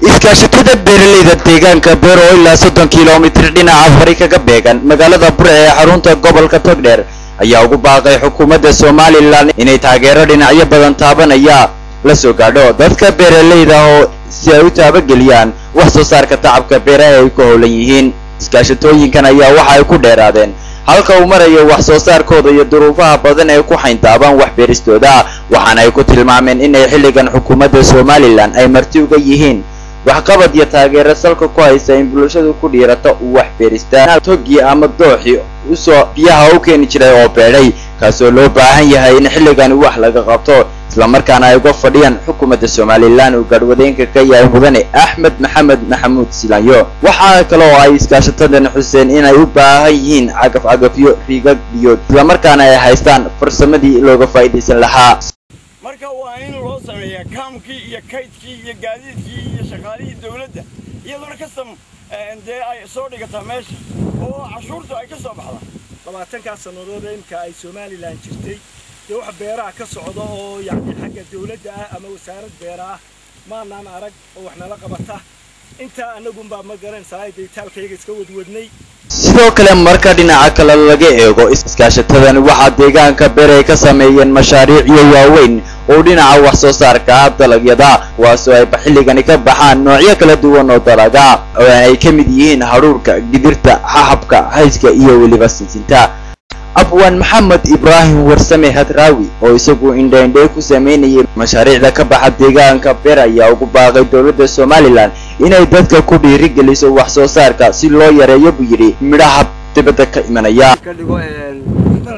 iskaashatada beeralayda deegaanka beer oo ilaa 30 kiiloomitir dhinaca bari kaga beegan magaalada Burco ee xarunta gobolka Togdheer ayaa ugu baaqay xukuumadda Soomaaliland inay taageero dhinacyo badan taabanaya la soo gaadho dadka beeralayda oo si ay u taabageliyaan wax soo saarka tacabka beeraha ay ku howlan yihiin. iskaashatooyinkan ayaa waxa ay ku dheeraadeen halka uu marayo wax soo saarkooda iyo duruufaha badan ee ku xayntaabaan wax beeristooda, waxaana ay ku tilmaameen in ay xilligan xukuumadda Soomaaliland ay marti uga yihiin waxqabad iyo taageero salka ku haysa in bulshadu ku dhiirato wax beeristaan togi ama dooxi u soo biyaha u keeni jiray oo beeray kaasoo loo baahan yahay in xilligan wax laga qabto isla markaana ay uga fadhiyaan xukuumadda Soomaaliland uu garwadeenka ka yahay mudane Axmed Maxamed Maxamuud Silaanyo. waxa kale oo ay iskaashatadan xuseen inay u baahan yihiin cagaf-cagafyo riigag biyood isla markaana ay haystaan farsamadii looga faa'iideysan lahaa. marka waa in loo sameeyaa kaamkii iyo kaydkii iyo gaadiidkii iyo shaqaalihii dawladda iyadoo kastam ay soo dhigataa meesha oo cashuurtu ay ka soo baxdaa 20 sanadood imka ay Soomaaliland jirtay wax beeraha ka socdo oo yaani xagga dawladda ama wasaaradda beeraha maanaan arag oo wax nala qabata inta anagu ma garanaysaa deetaalkayga iska wadwadnay. sidoo kale marka dhinaca kale laga eego iskaashatadan waxa deegaanka beeray ka sameeyeen mashaariic waaweyn oo dhinaca wax soo saarka dalagyada kuwaasoo ay xilligan ka baxaan noocyo kala duwan oo dalaga oo ay ka mid yihiin haruurka, gidirta, xahabka, hayska iyo weliba sinsinta. abwaan maxamed ibraahim warsame hadraawi oo isagu indhaindhay ku sameynayay mashaariicda ka baxa deegaanka beer ayaa ugu baaqay dawladda Soomaaliland inay dadka ku dhiirigeliso wax soo saarka si loo yareeyo buu yiri midhaha dibadda ka imanaya.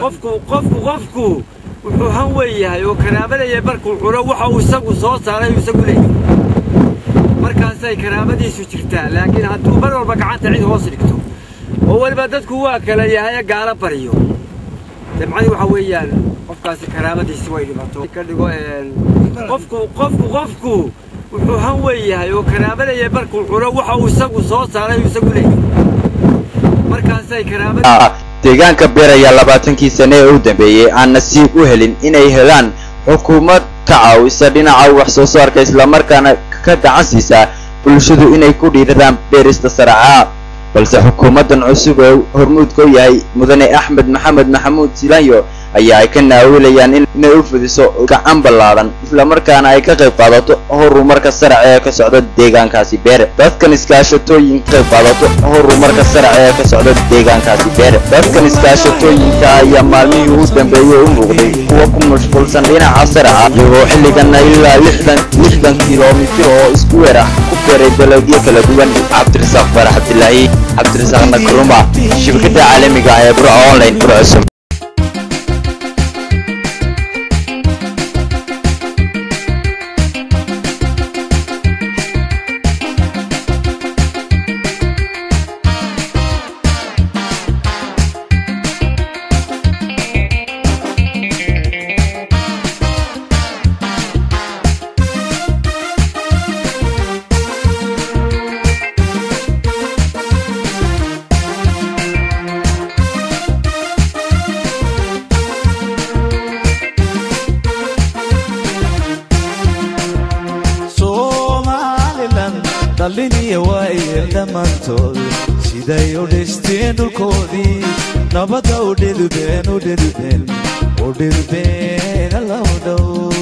qofku wuxuu han weeyahay oo karaabadaya barkuu xuro waxa uu isagu soo saaray isagu leeyahay markaas ay karaabadiisu jirtaa, laakiin hadduu bar walba gacanta cid hoos dhigto oo waliba dadku waa kala yahay gaala bariyo dabcan waxa weeyaan qofkaasi karaabadiisu way dhibato ka dhigo qofku wuxuu han weeyahay oo karaabadaya barkuu xuro waxa uu isagu soo saaray isagu leeyahay markaas ay karaabada deegaanka beer ayaa 20 sano ee u dambeeyay aan nasiib u helin inay helaan xukuumad ka caawisa dhinaca wax soo saarka isla markaana ka gacan siisa bulshadu inay ku dhiiradaan beerista saraaca, balse xukuumadan cusub ee hormuudka u yahay mudane Axmed Maxamed Maxamuud Silaanyo ayaa ay ka naawilayaan inay u fidiso gacan ballaaran isla markaana ay ka qayb qaadato horumarka saraaca ee ka socda deegaankaasi beer. dadkan iskaashatooyinka qayb qaadato horumarka saraaca ee ka socda deegaankaasi beer. dadkan iskaashatooyinka ayaa maalmihii u dambeeyay u muuqday kuwa ku mashquulsan dhinaca saraaca iyagoo xilligan ilaa 60 kiiloomitir oo isku weer ah ku beeray dalagyo kala duwan. cabdirasaaq farax abdilaahi cabdirasaaq nakruma shirkadda caalamiga ah ee Burco Online Burco. dhallinyarada way dhammaantood siday u dhisteen dhulkoodii nabadda u dhidbeen alla u dhow.